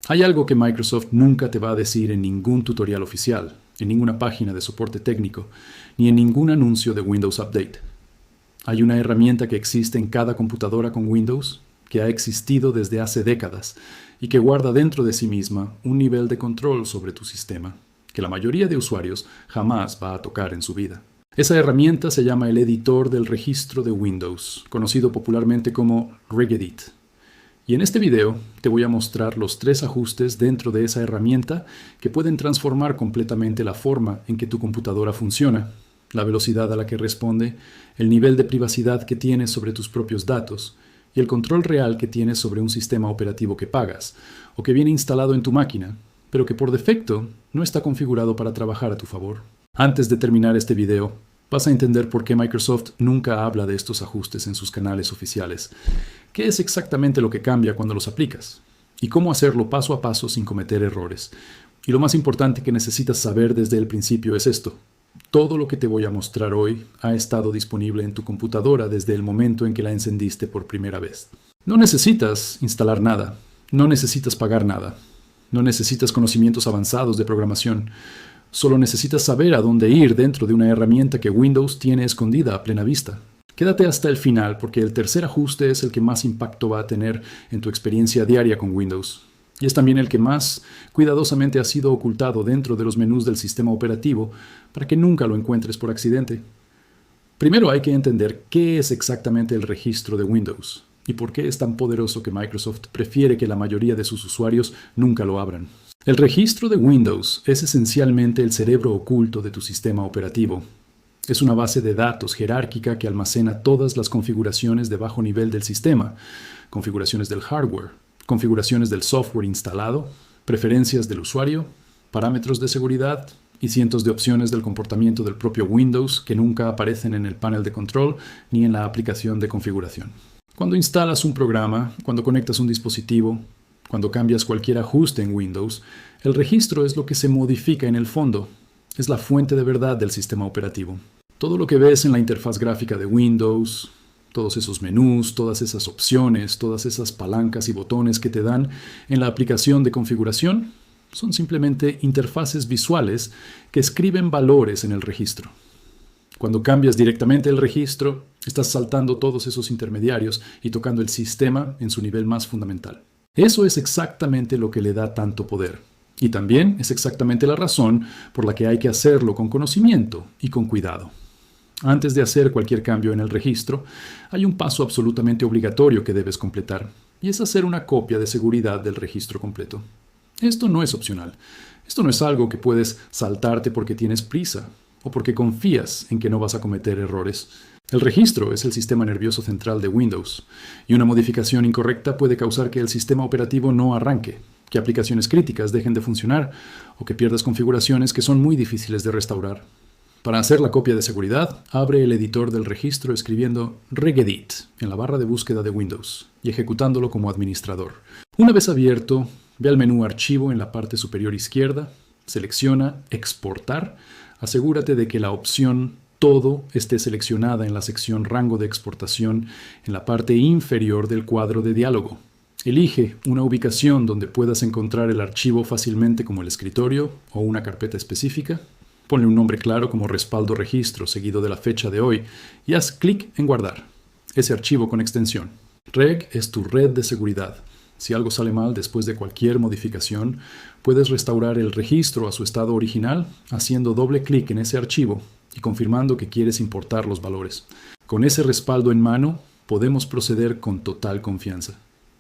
Hay algo que Microsoft nunca te va a decir en ningún tutorial oficial, en ninguna página de soporte técnico, ni en ningún anuncio de Windows Update. Hay una herramienta que existe en cada computadora con Windows, que ha existido desde hace décadas y que guarda dentro de sí misma un nivel de control sobre tu sistema, que la mayoría de usuarios jamás va a tocar en su vida. Esa herramienta se llama el editor del registro de Windows, conocido popularmente como Regedit. Y en este video te voy a mostrar los 3 ajustes dentro de esa herramienta que pueden transformar completamente la forma en que tu computadora funciona, la velocidad a la que responde, el nivel de privacidad que tienes sobre tus propios datos y el control real que tienes sobre un sistema operativo que pagas o que viene instalado en tu máquina, pero que por defecto no está configurado para trabajar a tu favor. Antes de terminar este video, vas a entender por qué Microsoft nunca habla de estos ajustes en sus canales oficiales, qué es exactamente lo que cambia cuando los aplicas, y cómo hacerlo paso a paso sin cometer errores. Y lo más importante que necesitas saber desde el principio es esto. Todo lo que te voy a mostrar hoy ha estado disponible en tu computadora desde el momento en que la encendiste por primera vez. No necesitas instalar nada, no necesitas pagar nada, no necesitas conocimientos avanzados de programación. Solo necesitas saber a dónde ir dentro de una herramienta que Windows tiene escondida a plena vista. Quédate hasta el final porque el tercer ajuste es el que más impacto va a tener en tu experiencia diaria con Windows. Y es también el que más cuidadosamente ha sido ocultado dentro de los menús del sistema operativo para que nunca lo encuentres por accidente. Primero hay que entender qué es exactamente el registro de Windows y por qué es tan poderoso que Microsoft prefiere que la mayoría de sus usuarios nunca lo abran. El registro de Windows es esencialmente el cerebro oculto de tu sistema operativo. Es una base de datos jerárquica que almacena todas las configuraciones de bajo nivel del sistema, configuraciones del hardware, configuraciones del software instalado, preferencias del usuario, parámetros de seguridad y cientos de opciones del comportamiento del propio Windows que nunca aparecen en el panel de control ni en la aplicación de configuración. Cuando instalas un programa, cuando conectas un dispositivo, cuando cambias cualquier ajuste en Windows, el registro es lo que se modifica en el fondo. Es la fuente de verdad del sistema operativo. Todo lo que ves en la interfaz gráfica de Windows, todos esos menús, todas esas opciones, todas esas palancas y botones que te dan en la aplicación de configuración, son simplemente interfaces visuales que escriben valores en el registro. Cuando cambias directamente el registro, estás saltando todos esos intermediarios y tocando el sistema en su nivel más fundamental. Eso es exactamente lo que le da tanto poder. Y también es exactamente la razón por la que hay que hacerlo con conocimiento y con cuidado. Antes de hacer cualquier cambio en el registro, hay un paso absolutamente obligatorio que debes completar, y es hacer una copia de seguridad del registro completo. Esto no es opcional. Esto no es algo que puedes saltarte porque tienes prisa o porque confías en que no vas a cometer errores. El registro es el sistema nervioso central de Windows, y una modificación incorrecta puede causar que el sistema operativo no arranque, que aplicaciones críticas dejen de funcionar o que pierdas configuraciones que son muy difíciles de restaurar. Para hacer la copia de seguridad, abre el editor del registro escribiendo Regedit en la barra de búsqueda de Windows y ejecutándolo como administrador. Una vez abierto, ve al menú Archivo en la parte superior izquierda, selecciona Exportar, asegúrate de que la opción Todo esté seleccionada en la sección Rango de exportación en la parte inferior del cuadro de diálogo. Elige una ubicación donde puedas encontrar el archivo fácilmente como el escritorio o una carpeta específica. Ponle un nombre claro como respaldo registro seguido de la fecha de hoy y haz clic en guardar ese archivo con extensión. Reg es tu red de seguridad. Si algo sale mal después de cualquier modificación, puedes restaurar el registro a su estado original haciendo doble clic en ese archivo y confirmando que quieres importar los valores. Con ese respaldo en mano, podemos proceder con total confianza.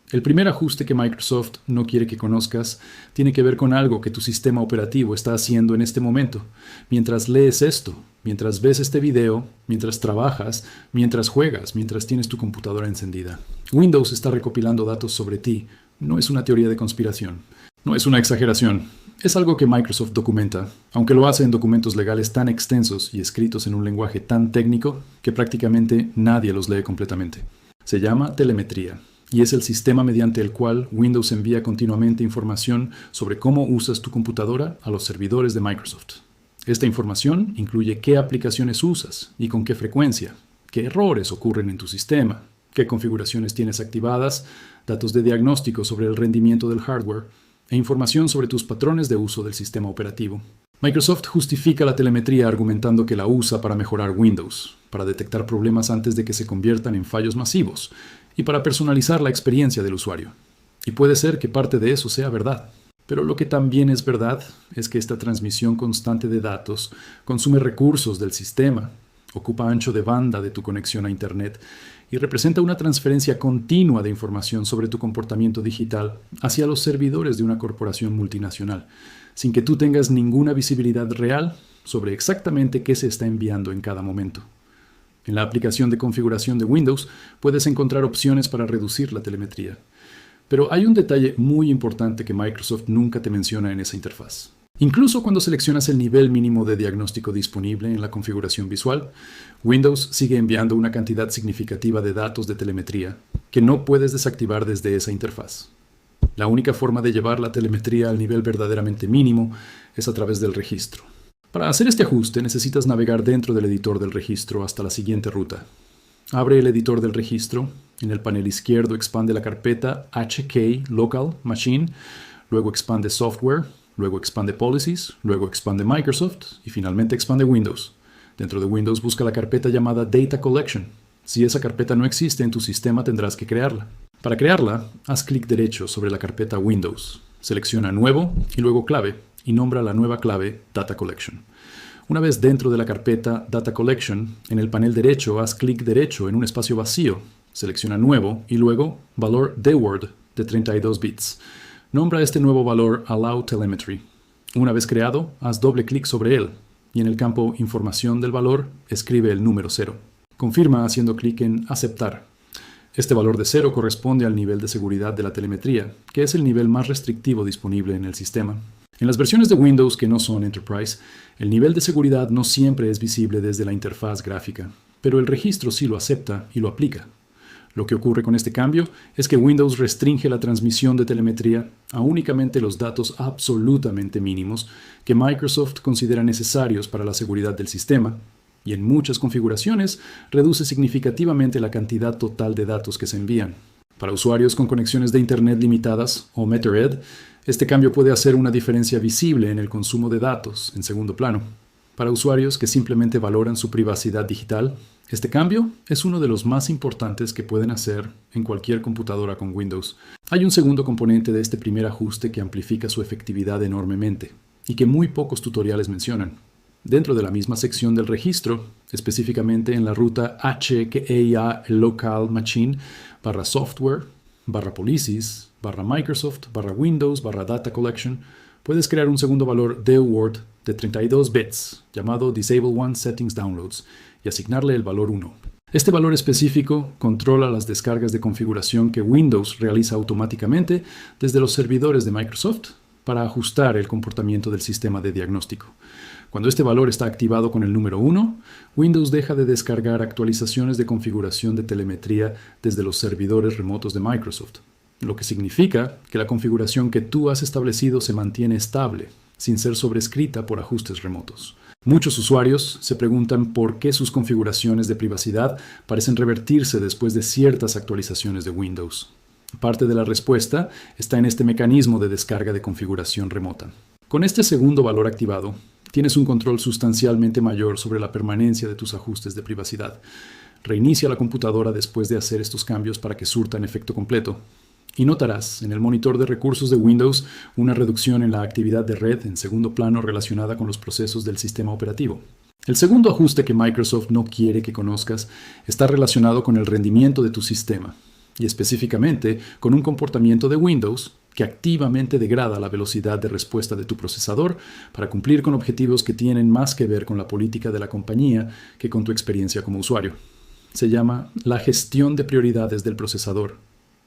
El primer ajuste que Microsoft no quiere que conozcas tiene que ver con algo que tu sistema operativo está haciendo en este momento. Mientras lees esto, mientras ves este video, mientras trabajas, mientras juegas, mientras tienes tu computadora encendida. Windows está recopilando datos sobre ti. No es una teoría de conspiración. No es una exageración. Es algo que Microsoft documenta, aunque lo hace en documentos legales tan extensos y escritos en un lenguaje tan técnico que prácticamente nadie los lee completamente. Se llama telemetría. Y es el sistema mediante el cual Windows envía continuamente información sobre cómo usas tu computadora a los servidores de Microsoft. Esta información incluye qué aplicaciones usas y con qué frecuencia, qué errores ocurren en tu sistema, qué configuraciones tienes activadas, datos de diagnóstico sobre el rendimiento del hardware, e información sobre tus patrones de uso del sistema operativo. Microsoft justifica la telemetría argumentando que la usa para mejorar Windows, para detectar problemas antes de que se conviertan en fallos masivos y para personalizar la experiencia del usuario. Y puede ser que parte de eso sea verdad. Pero lo que también es verdad es que esta transmisión constante de datos consume recursos del sistema, ocupa ancho de banda de tu conexión a Internet y representa una transferencia continua de información sobre tu comportamiento digital hacia los servidores de una corporación multinacional, sin que tú tengas ninguna visibilidad real sobre exactamente qué se está enviando en cada momento. En la aplicación de configuración de Windows puedes encontrar opciones para reducir la telemetría. Pero hay un detalle muy importante que Microsoft nunca te menciona en esa interfaz. Incluso cuando seleccionas el nivel mínimo de diagnóstico disponible en la configuración visual, Windows sigue enviando una cantidad significativa de datos de telemetría que no puedes desactivar desde esa interfaz. La única forma de llevar la telemetría al nivel verdaderamente mínimo es a través del registro. Para hacer este ajuste necesitas navegar dentro del editor del registro hasta la siguiente ruta. Abre el editor del registro. En el panel izquierdo expande la carpeta HK Local Machine, luego expande Software, luego expande Policies, luego expande Microsoft y finalmente expande Windows. Dentro de Windows busca la carpeta llamada Data Collection. Si esa carpeta no existe en tu sistema tendrás que crearla. Para crearla, haz clic derecho sobre la carpeta Windows, selecciona Nuevo y luego Clave y nombra la nueva clave Data Collection. Una vez dentro de la carpeta Data Collection, en el panel derecho haz clic derecho en un espacio vacío, selecciona Nuevo y luego Valor DWORD de 32 bits. Nombra este nuevo valor Allow Telemetry. Una vez creado, haz doble clic sobre él y en el campo Información del valor escribe el número 0. Confirma haciendo clic en Aceptar. Este valor de 0 corresponde al nivel de seguridad de la telemetría, que es el nivel más restrictivo disponible en el sistema. En las versiones de Windows que no son Enterprise, el nivel de seguridad no siempre es visible desde la interfaz gráfica, pero el registro sí lo acepta y lo aplica. Lo que ocurre con este cambio es que Windows restringe la transmisión de telemetría a únicamente los datos absolutamente mínimos que Microsoft considera necesarios para la seguridad del sistema, y en muchas configuraciones reduce significativamente la cantidad total de datos que se envían. Para usuarios con conexiones de Internet limitadas o Metered, este cambio puede hacer una diferencia visible en el consumo de datos en segundo plano. Para usuarios que simplemente valoran su privacidad digital, este cambio es uno de los más importantes que pueden hacer en cualquier computadora con Windows. Hay un segundo componente de este primer ajuste que amplifica su efectividad enormemente y que muy pocos tutoriales mencionan. Dentro de la misma sección del registro, específicamente en la ruta HKEA Local Machine /Software, /Policies, /Microsoft, /Windows, /Data Collection, puedes crear un segundo valor DWORD de 32 bits llamado Disable One Settings Downloads y asignarle el valor 1. Este valor específico controla las descargas de configuración que Windows realiza automáticamente desde los servidores de Microsoft para ajustar el comportamiento del sistema de diagnóstico. Cuando este valor está activado con el número 1, Windows deja de descargar actualizaciones de configuración de telemetría desde los servidores remotos de Microsoft, lo que significa que la configuración que tú has establecido se mantiene estable, sin ser sobrescrita por ajustes remotos. Muchos usuarios se preguntan por qué sus configuraciones de privacidad parecen revertirse después de ciertas actualizaciones de Windows. Parte de la respuesta está en este mecanismo de descarga de configuración remota. Con este segundo valor activado, tienes un control sustancialmente mayor sobre la permanencia de tus ajustes de privacidad. Reinicia la computadora después de hacer estos cambios para que surtan efecto completo. Y notarás en el monitor de recursos de Windows una reducción en la actividad de red en segundo plano relacionada con los procesos del sistema operativo. El segundo ajuste que Microsoft no quiere que conozcas está relacionado con el rendimiento de tu sistema, y específicamente con un comportamiento de Windows que activamente degrada la velocidad de respuesta de tu procesador para cumplir con objetivos que tienen más que ver con la política de la compañía que con tu experiencia como usuario. Se llama la gestión de prioridades del procesador,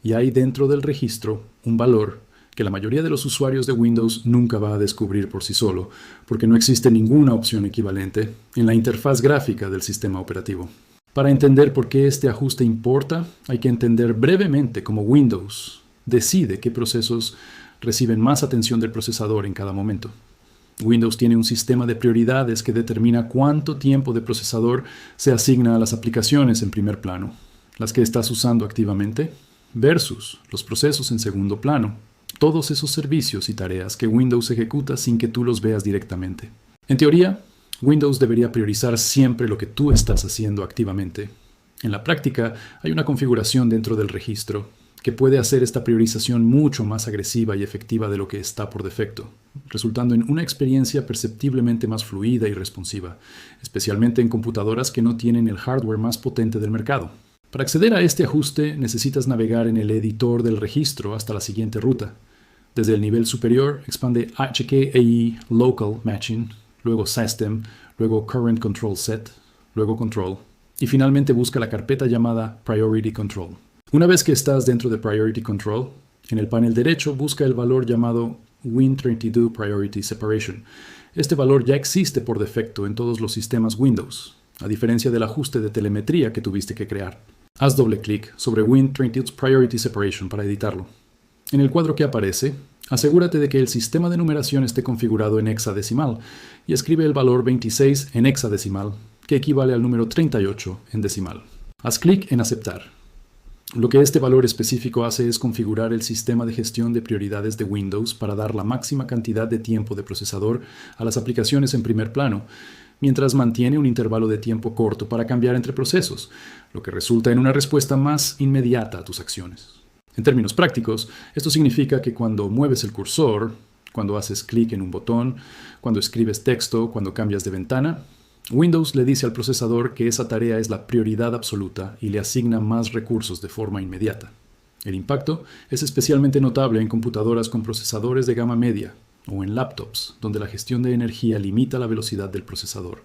y hay dentro del registro un valor que la mayoría de los usuarios de Windows nunca va a descubrir por sí solo, porque no existe ninguna opción equivalente en la interfaz gráfica del sistema operativo. Para entender por qué este ajuste importa, hay que entender brevemente cómo Windows decide qué procesos reciben más atención del procesador en cada momento. Windows tiene un sistema de prioridades que determina cuánto tiempo de procesador se asigna a las aplicaciones en primer plano, las que estás usando activamente, versus los procesos en segundo plano, todos esos servicios y tareas que Windows ejecuta sin que tú los veas directamente. En teoría, Windows debería priorizar siempre lo que tú estás haciendo activamente. En la práctica, hay una configuración dentro del registro que puede hacer esta priorización mucho más agresiva y efectiva de lo que está por defecto, resultando en una experiencia perceptiblemente más fluida y responsiva, especialmente en computadoras que no tienen el hardware más potente del mercado. Para acceder a este ajuste, necesitas navegar en el editor del registro hasta la siguiente ruta. Desde el nivel superior, expande HKAE Local Matching, luego System, luego Current Control Set, luego Control, y finalmente busca la carpeta llamada Priority Control. Una vez que estás dentro de Priority Control, en el panel derecho busca el valor llamado Win32 Priority Separation. Este valor ya existe por defecto en todos los sistemas Windows, a diferencia del ajuste de telemetría que tuviste que crear. Haz doble clic sobre Win32 Priority Separation para editarlo. En el cuadro que aparece, asegúrate de que el sistema de numeración esté configurado en hexadecimal y escribe el valor 26 en hexadecimal, que equivale al número 38 en decimal. Haz clic en Aceptar. Lo que este valor específico hace es configurar el sistema de gestión de prioridades de Windows para dar la máxima cantidad de tiempo de procesador a las aplicaciones en primer plano, mientras mantiene un intervalo de tiempo corto para cambiar entre procesos, lo que resulta en una respuesta más inmediata a tus acciones. En términos prácticos, esto significa que cuando mueves el cursor, cuando haces clic en un botón, cuando escribes texto, cuando cambias de ventana, Windows le dice al procesador que esa tarea es la prioridad absoluta y le asigna más recursos de forma inmediata. El impacto es especialmente notable en computadoras con procesadores de gama media o en laptops, donde la gestión de energía limita la velocidad del procesador,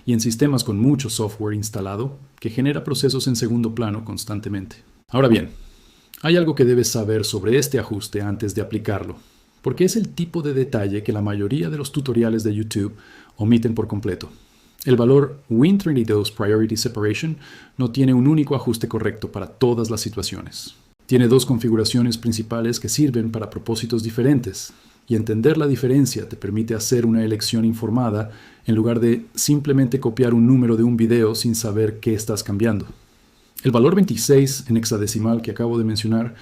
y en sistemas con mucho software instalado que genera procesos en segundo plano constantemente. Ahora bien, hay algo que debes saber sobre este ajuste antes de aplicarlo, porque es el tipo de detalle que la mayoría de los tutoriales de YouTube omiten por completo. El valor Win32 Priority Separation no tiene un único ajuste correcto para todas las situaciones. Tiene dos configuraciones principales que sirven para propósitos diferentes, y entender la diferencia te permite hacer una elección informada en lugar de simplemente copiar un número de un video sin saber qué estás cambiando. El valor 26 en hexadecimal que acabo de mencionar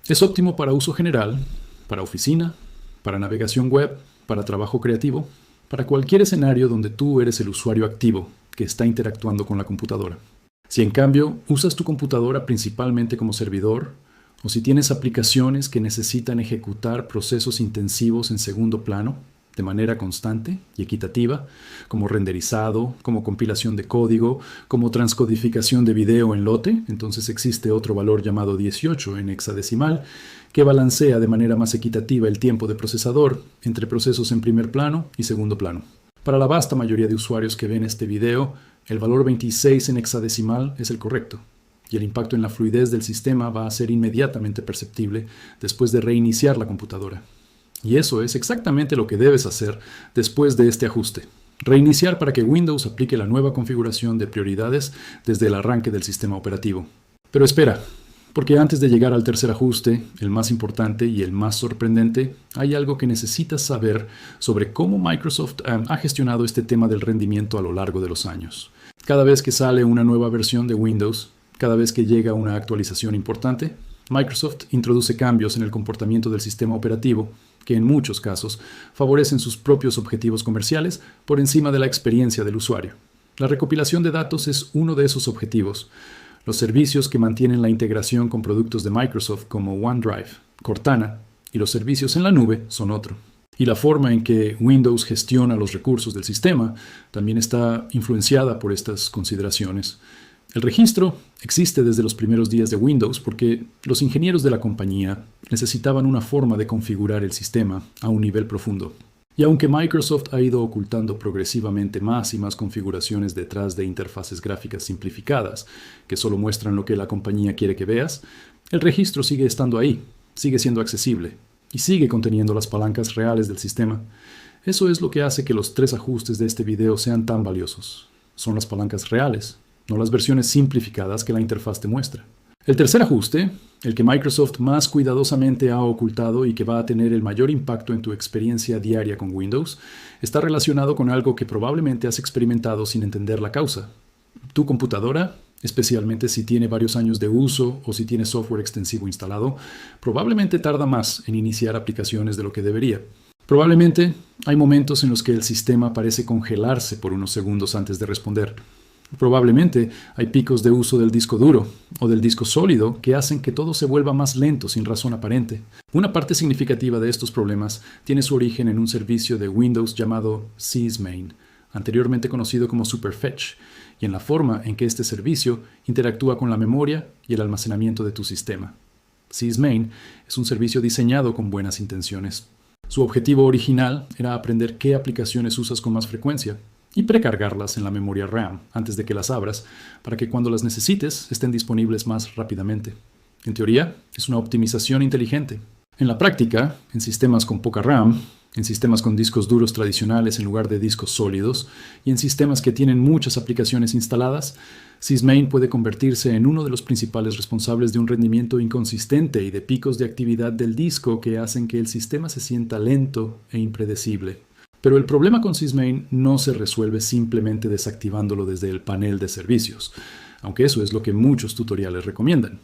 es óptimo para uso general, para oficina, para navegación web, para trabajo creativo, para cualquier escenario donde tú eres el usuario activo que está interactuando con la computadora. Si en cambio usas tu computadora principalmente como servidor, o si tienes aplicaciones que necesitan ejecutar procesos intensivos en segundo plano, de manera constante y equitativa, como renderizado, como compilación de código, como transcodificación de video en lote, entonces existe otro valor llamado 18 en hexadecimal, que balancea de manera más equitativa el tiempo de procesador entre procesos en primer plano y segundo plano. Para la vasta mayoría de usuarios que ven este video, el valor 26 en hexadecimal es el correcto, y el impacto en la fluidez del sistema va a ser inmediatamente perceptible después de reiniciar la computadora. Y eso es exactamente lo que debes hacer después de este ajuste. Reiniciar para que Windows aplique la nueva configuración de prioridades desde el arranque del sistema operativo. Pero espera, porque antes de llegar al tercer ajuste, el más importante y el más sorprendente, hay algo que necesitas saber sobre cómo Microsoft ha gestionado este tema del rendimiento a lo largo de los años. Cada vez que sale una nueva versión de Windows, cada vez que llega una actualización importante, Microsoft introduce cambios en el comportamiento del sistema operativo que en muchos casos favorecen sus propios objetivos comerciales por encima de la experiencia del usuario. La recopilación de datos es uno de esos objetivos. Los servicios que mantienen la integración con productos de Microsoft como OneDrive, Cortana y los servicios en la nube son otro. Y la forma en que Windows gestiona los recursos del sistema también está influenciada por estas consideraciones. El registro existe desde los primeros días de Windows porque los ingenieros de la compañía necesitaban una forma de configurar el sistema a un nivel profundo. Y aunque Microsoft ha ido ocultando progresivamente más y más configuraciones detrás de interfaces gráficas simplificadas, que solo muestran lo que la compañía quiere que veas, el registro sigue estando ahí, sigue siendo accesible y sigue conteniendo las palancas reales del sistema. Eso es lo que hace que los 3 ajustes de este video sean tan valiosos. Son las palancas reales, no las versiones simplificadas que la interfaz te muestra. El tercer ajuste, el que Microsoft más cuidadosamente ha ocultado y que va a tener el mayor impacto en tu experiencia diaria con Windows, está relacionado con algo que probablemente has experimentado sin entender la causa. Tu computadora especialmente si tiene varios años de uso o si tiene software extensivo instalado, probablemente tarda más en iniciar aplicaciones de lo que debería. Probablemente hay momentos en los que el sistema parece congelarse por unos segundos antes de responder. Probablemente hay picos de uso del disco duro o del disco sólido que hacen que todo se vuelva más lento sin razón aparente. Una parte significativa de estos problemas tiene su origen en un servicio de Windows llamado sysmain, anteriormente conocido como Superfetch, y en la forma en que este servicio interactúa con la memoria y el almacenamiento de tu sistema. Sysmain es un servicio diseñado con buenas intenciones. Su objetivo original era aprender qué aplicaciones usas con más frecuencia y precargarlas en la memoria RAM antes de que las abras, para que cuando las necesites estén disponibles más rápidamente. En teoría, es una optimización inteligente. En la práctica, en sistemas con poca RAM, en sistemas con discos duros tradicionales en lugar de discos sólidos, y en sistemas que tienen muchas aplicaciones instaladas, sysmain puede convertirse en uno de los principales responsables de un rendimiento inconsistente y de picos de actividad del disco que hacen que el sistema se sienta lento e impredecible. Pero el problema con sysmain no se resuelve simplemente desactivándolo desde el panel de servicios, aunque eso es lo que muchos tutoriales recomiendan.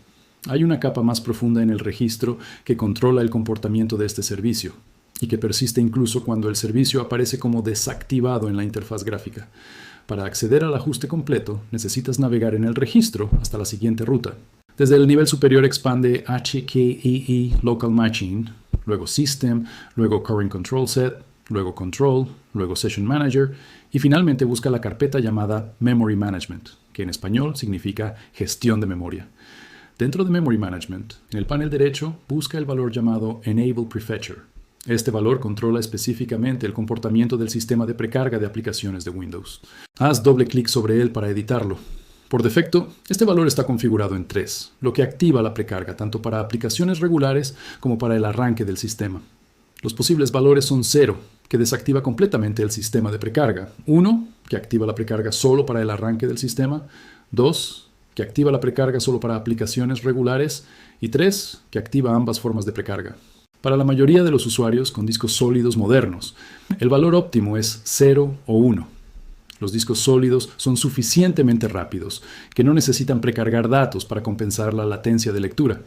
Hay una capa más profunda en el registro que controla el comportamiento de este servicio y que persiste incluso cuando el servicio aparece como desactivado en la interfaz gráfica. Para acceder al ajuste completo, necesitas navegar en el registro hasta la siguiente ruta. Desde el nivel superior expande HKEE Local Machine, luego System, luego Current Control Set, luego Control, luego Session Manager y finalmente busca la carpeta llamada Memory Management, que en español significa gestión de memoria. Dentro de Memory Management, en el panel derecho, busca el valor llamado Enable Prefetcher. Este valor controla específicamente el comportamiento del sistema de precarga de aplicaciones de Windows. Haz doble clic sobre él para editarlo. Por defecto, este valor está configurado en 3, lo que activa la precarga tanto para aplicaciones regulares como para el arranque del sistema. Los posibles valores son 0, que desactiva completamente el sistema de precarga. 1, que activa la precarga solo para el arranque del sistema. 2, que activa la precarga solo para aplicaciones regulares. Y 3, que activa ambas formas de precarga. Para la mayoría de los usuarios con discos sólidos modernos, el valor óptimo es 0 o 1. Los discos sólidos son suficientemente rápidos, que no necesitan precargar datos para compensar la latencia de lectura.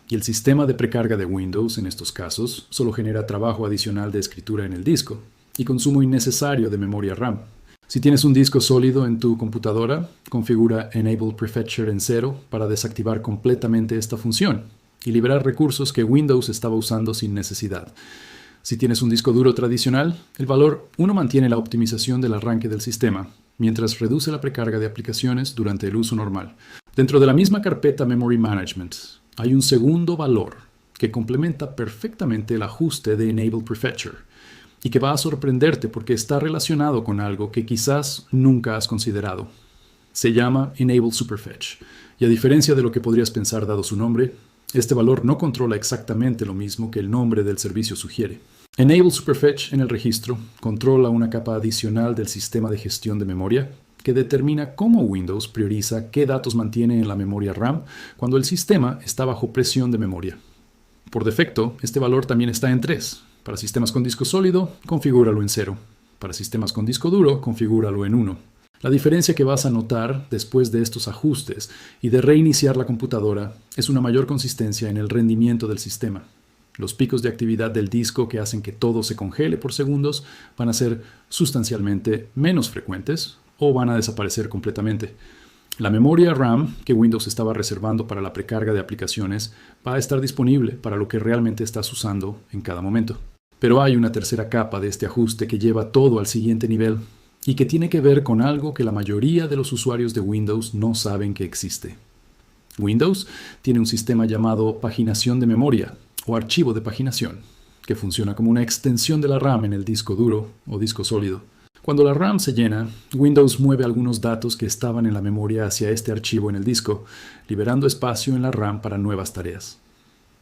Y el sistema de precarga de Windows, en estos casos, solo genera trabajo adicional de escritura en el disco y consumo innecesario de memoria RAM. Si tienes un disco sólido en tu computadora, configura Enable Prefetcher en 0 para desactivar completamente esta función y liberar recursos que Windows estaba usando sin necesidad. Si tienes un disco duro tradicional, el valor 1 mantiene la optimización del arranque del sistema, mientras reduce la precarga de aplicaciones durante el uso normal. Dentro de la misma carpeta Memory Management, hay un segundo valor que complementa perfectamente el ajuste de Enable Prefetcher y que va a sorprenderte porque está relacionado con algo que quizás nunca has considerado. Se llama Enable Superfetch, y a diferencia de lo que podrías pensar dado su nombre, este valor no controla exactamente lo mismo que el nombre del servicio sugiere. Enable Superfetch en el registro controla una capa adicional del sistema de gestión de memoria que determina cómo Windows prioriza qué datos mantiene en la memoria RAM cuando el sistema está bajo presión de memoria. Por defecto, este valor también está en 3. Para sistemas con disco sólido, configúralo en 0. Para sistemas con disco duro, configúralo en 1. La diferencia que vas a notar después de estos ajustes y de reiniciar la computadora es una mayor consistencia en el rendimiento del sistema. Los picos de actividad del disco que hacen que todo se congele por segundos van a ser sustancialmente menos frecuentes o van a desaparecer completamente. La memoria RAM que Windows estaba reservando para la precarga de aplicaciones va a estar disponible para lo que realmente estás usando en cada momento. Pero hay una tercera capa de este ajuste que lleva todo al siguiente nivel y que tiene que ver con algo que la mayoría de los usuarios de Windows no saben que existe. Windows tiene un sistema llamado paginación de memoria o archivo de paginación, que funciona como una extensión de la RAM en el disco duro o disco sólido. Cuando la RAM se llena, Windows mueve algunos datos que estaban en la memoria hacia este archivo en el disco, liberando espacio en la RAM para nuevas tareas.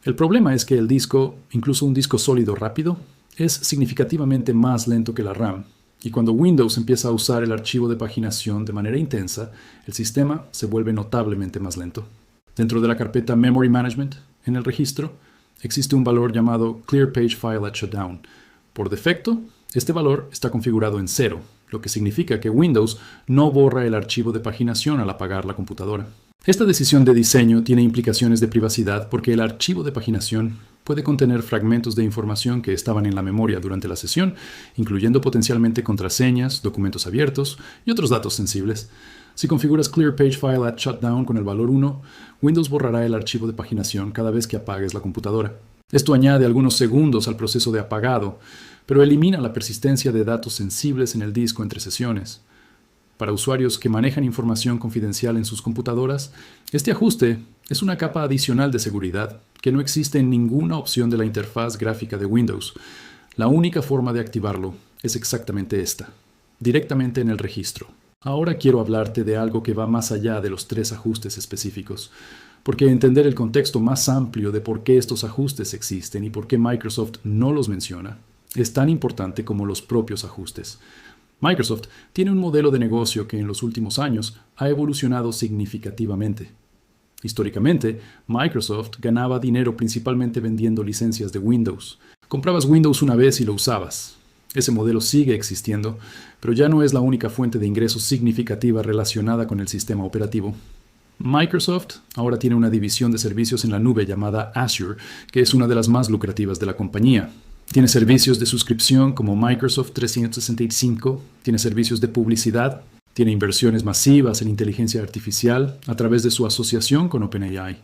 El problema es que el disco, incluso un disco sólido rápido, es significativamente más lento que la RAM, y cuando Windows empieza a usar el archivo de paginación de manera intensa, el sistema se vuelve notablemente más lento. Dentro de la carpeta Memory Management, en el registro, existe un valor llamado Clear Page File at Shutdown. Por defecto, Este valor está configurado en 0, lo que significa que Windows no borra el archivo de paginación al apagar la computadora. Esta decisión de diseño tiene implicaciones de privacidad porque el archivo de paginación puede contener fragmentos de información que estaban en la memoria durante la sesión, incluyendo potencialmente contraseñas, documentos abiertos y otros datos sensibles. Si configuras Clear Page File at Shutdown con el valor 1, Windows borrará el archivo de paginación cada vez que apagues la computadora. Esto añade algunos segundos al proceso de apagado, pero elimina la persistencia de datos sensibles en el disco entre sesiones. Para usuarios que manejan información confidencial en sus computadoras, este ajuste es una capa adicional de seguridad que no existe en ninguna opción de la interfaz gráfica de Windows. La única forma de activarlo es exactamente esta, directamente en el registro. Ahora quiero hablarte de algo que va más allá de los 3 ajustes específicos, porque entender el contexto más amplio de por qué estos ajustes existen y por qué Microsoft no los menciona es tan importante como los propios ajustes. Microsoft tiene un modelo de negocio que en los últimos años ha evolucionado significativamente. Históricamente, Microsoft ganaba dinero principalmente vendiendo licencias de Windows. Comprabas Windows una vez y lo usabas. Ese modelo sigue existiendo, pero ya no es la única fuente de ingresos significativa relacionada con el sistema operativo. Microsoft ahora tiene una división de servicios en la nube llamada Azure, que es una de las más lucrativas de la compañía. Tiene servicios de suscripción como Microsoft 365, tiene servicios de publicidad, tiene inversiones masivas en inteligencia artificial a través de su asociación con OpenAI,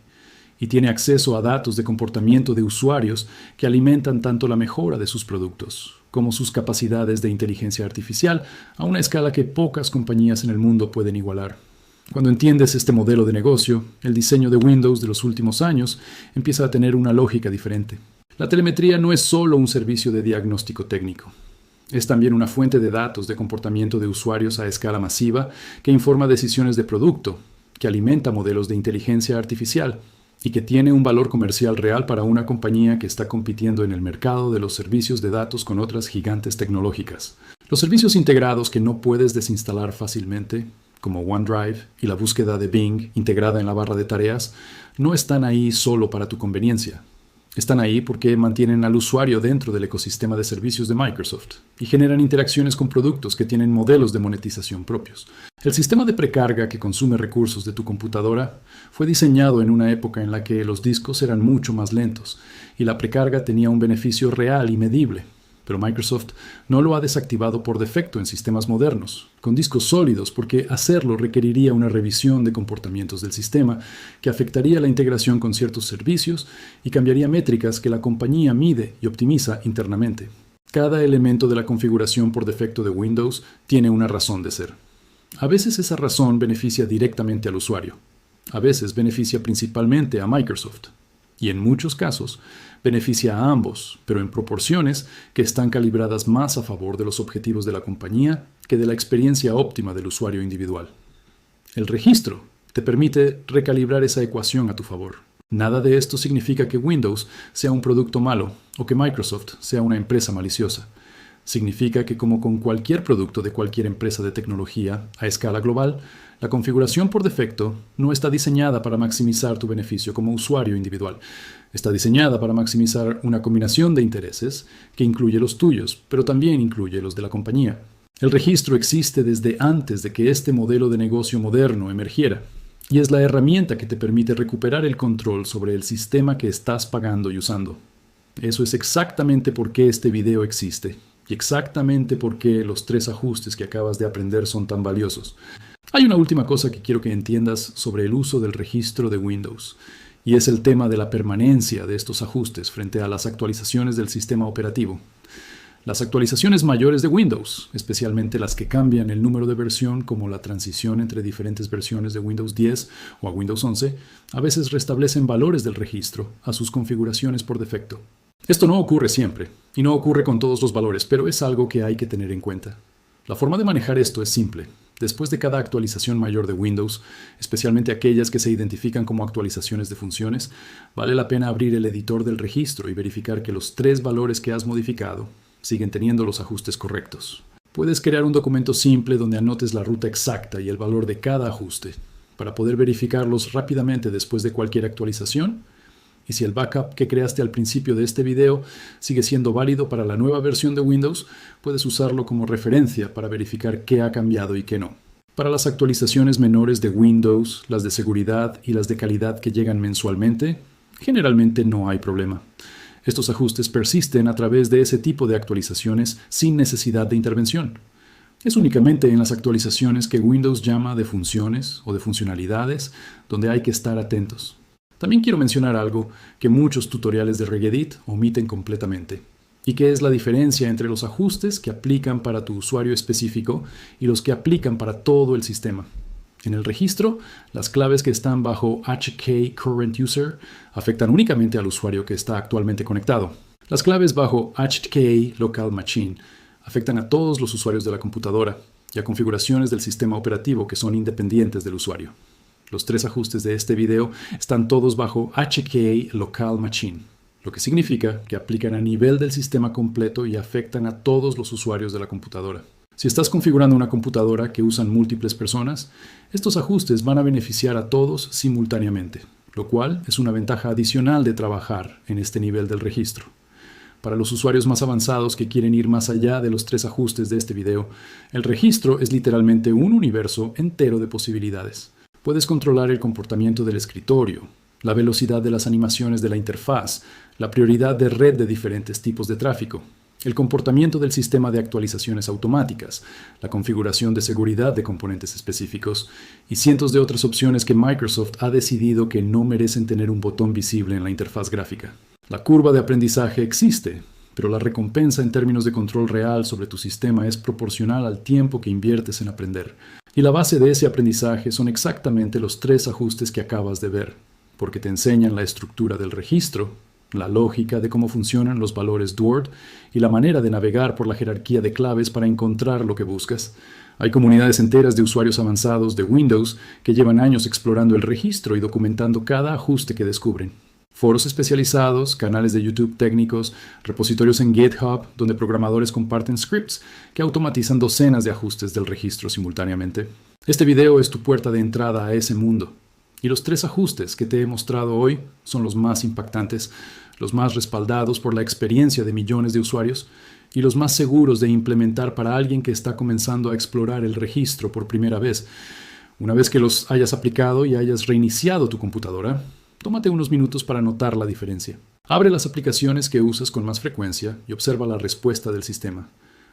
y tiene acceso a datos de comportamiento de usuarios que alimentan tanto la mejora de sus productos como sus capacidades de inteligencia artificial a una escala que pocas compañías en el mundo pueden igualar. Cuando entiendes este modelo de negocio, el diseño de Windows de los últimos años empieza a tener una lógica diferente. La telemetría no es solo un servicio de diagnóstico técnico. Es también una fuente de datos de comportamiento de usuarios a escala masiva que informa decisiones de producto, que alimenta modelos de inteligencia artificial y que tiene un valor comercial real para una compañía que está compitiendo en el mercado de los servicios de datos con otras gigantes tecnológicas. Los servicios integrados que no puedes desinstalar fácilmente, como OneDrive y la búsqueda de Bing integrada en la barra de tareas, no están ahí solo para tu conveniencia. Están ahí porque mantienen al usuario dentro del ecosistema de servicios de Microsoft y generan interacciones con productos que tienen modelos de monetización propios. El sistema de precarga que consume recursos de tu computadora fue diseñado en una época en la que los discos eran mucho más lentos y la precarga tenía un beneficio real y medible. Pero Microsoft no lo ha desactivado por defecto en sistemas modernos, con discos sólidos, porque hacerlo requeriría una revisión de comportamientos del sistema que afectaría la integración con ciertos servicios y cambiaría métricas que la compañía mide y optimiza internamente. Cada elemento de la configuración por defecto de Windows tiene una razón de ser. A veces esa razón beneficia directamente al usuario. A veces beneficia principalmente a Microsoft. Y en muchos casos beneficia a ambos, pero en proporciones que están calibradas más a favor de los objetivos de la compañía que de la experiencia óptima del usuario individual. El registro te permite recalibrar esa ecuación a tu favor. Nada de esto significa que Windows sea un producto malo o que Microsoft sea una empresa maliciosa. Significa que, como con cualquier producto de cualquier empresa de tecnología a escala global, la configuración por defecto no está diseñada para maximizar tu beneficio como usuario individual. Está diseñada para maximizar una combinación de intereses que incluye los tuyos, pero también incluye los de la compañía. El registro existe desde antes de que este modelo de negocio moderno emergiera, y es la herramienta que te permite recuperar el control sobre el sistema que estás pagando y usando. Eso es exactamente por qué este video existe. Y exactamente por qué los 3 ajustes que acabas de aprender son tan valiosos. Hay una última cosa que quiero que entiendas sobre el uso del registro de Windows, y es el tema de la permanencia de estos ajustes frente a las actualizaciones del sistema operativo. Las actualizaciones mayores de Windows, especialmente las que cambian el número de versión, como la transición entre diferentes versiones de Windows 10 o a Windows 11, a veces restablecen valores del registro a sus configuraciones por defecto. Esto no ocurre siempre, y no ocurre con todos los valores, pero es algo que hay que tener en cuenta. La forma de manejar esto es simple. Después de cada actualización mayor de Windows, especialmente aquellas que se identifican como actualizaciones de funciones, vale la pena abrir el editor del registro y verificar que los 3 valores que has modificado siguen teniendo los ajustes correctos. Puedes crear un documento simple donde anotes la ruta exacta y el valor de cada ajuste, para poder verificarlos rápidamente después de cualquier actualización, Y si el backup que creaste al principio de este video sigue siendo válido para la nueva versión de Windows, puedes usarlo como referencia para verificar qué ha cambiado y qué no. Para las actualizaciones menores de Windows, las de seguridad y las de calidad que llegan mensualmente, generalmente no hay problema. Estos ajustes persisten a través de ese tipo de actualizaciones sin necesidad de intervención. Es únicamente en las actualizaciones que Windows llama de funciones o de funcionalidades donde hay que estar atentos. También quiero mencionar algo que muchos tutoriales de Regedit omiten completamente, y que es la diferencia entre los ajustes que aplican para tu usuario específico y los que aplican para todo el sistema. En el registro, las claves que están bajo HK Current User afectan únicamente al usuario que está actualmente conectado. Las claves bajo HK Local Machine afectan a todos los usuarios de la computadora y a configuraciones del sistema operativo que son independientes del usuario. Los 3 ajustes de este video están todos bajo HK Local Machine, lo que significa que aplican a nivel del sistema completo y afectan a todos los usuarios de la computadora. Si estás configurando una computadora que usan múltiples personas, estos ajustes van a beneficiar a todos simultáneamente, lo cual es una ventaja adicional de trabajar en este nivel del registro. Para los usuarios más avanzados que quieren ir más allá de los 3 ajustes de este video, el registro es literalmente un universo entero de posibilidades. Puedes controlar el comportamiento del escritorio, la velocidad de las animaciones de la interfaz, la prioridad de red de diferentes tipos de tráfico, el comportamiento del sistema de actualizaciones automáticas, la configuración de seguridad de componentes específicos y cientos de otras opciones que Microsoft ha decidido que no merecen tener un botón visible en la interfaz gráfica. La curva de aprendizaje existe, pero la recompensa en términos de control real sobre tu sistema es proporcional al tiempo que inviertes en aprender. Y la base de ese aprendizaje son exactamente los 3 ajustes que acabas de ver, porque te enseñan la estructura del registro, la lógica de cómo funcionan los valores DWORD y la manera de navegar por la jerarquía de claves para encontrar lo que buscas. Hay comunidades enteras de usuarios avanzados de Windows que llevan años explorando el registro y documentando cada ajuste que descubren. Foros especializados, canales de YouTube técnicos, repositorios en GitHub donde programadores comparten scripts que automatizan docenas de ajustes del registro simultáneamente. Este video es tu puerta de entrada a ese mundo. Y los 3 ajustes que te he mostrado hoy son los más impactantes, los más respaldados por la experiencia de millones de usuarios y los más seguros de implementar para alguien que está comenzando a explorar el registro por primera vez. Una vez que los hayas aplicado y hayas reiniciado tu computadora, tómate unos minutos para notar la diferencia. Abre las aplicaciones que usas con más frecuencia y observa la respuesta del sistema.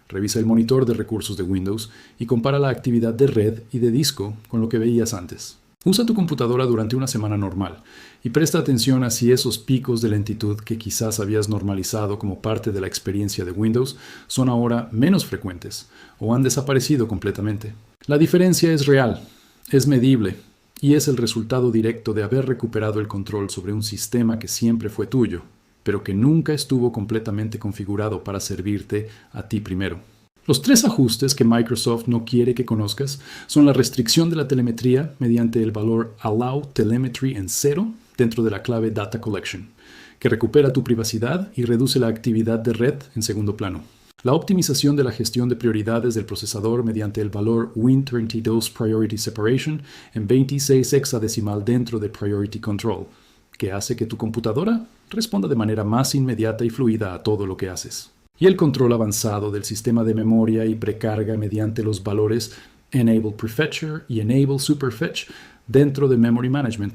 Revisa el monitor de recursos de Windows y compara la actividad de red y de disco con lo que veías antes. Usa tu computadora durante una semana normal y presta atención a si esos picos de lentitud que quizás habías normalizado como parte de la experiencia de Windows son ahora menos frecuentes o han desaparecido completamente. La diferencia es real, es medible y es el resultado directo de haber recuperado el control sobre un sistema que siempre fue tuyo, pero que nunca estuvo completamente configurado para servirte a ti primero. Los 3 ajustes que Microsoft no quiere que conozcas son la restricción de la telemetría mediante el valor Allow Telemetry en 0 dentro de la clave Data Collection, que recupera tu privacidad y reduce la actividad de red en segundo plano. La optimización de la gestión de prioridades del procesador mediante el valor Win32 Priority Separation en 26 hexadecimal dentro de Priority Control, que hace que tu computadora responda de manera más inmediata y fluida a todo lo que haces. Y el control avanzado del sistema de memoria y precarga mediante los valores Enable Prefetcher y Enable Superfetch dentro de Memory Management,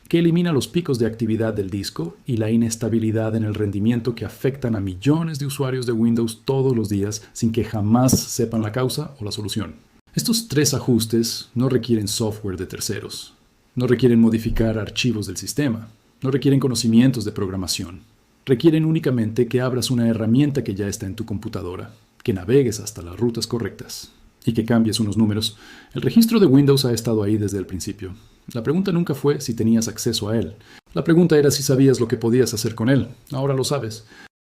que elimina los picos de actividad del disco y la inestabilidad en el rendimiento que afectan a millones de usuarios de Windows todos los días sin que jamás sepan la causa o la solución. Estos 3 ajustes no requieren software de terceros, no requieren modificar archivos del sistema, no requieren conocimientos de programación. Requieren únicamente que abras una herramienta que ya está en tu computadora, que navegues hasta las rutas correctas y que cambies unos números. El registro de Windows ha estado ahí desde el principio. La pregunta nunca fue si tenías acceso a él. La pregunta era si sabías lo que podías hacer con él. Ahora lo sabes.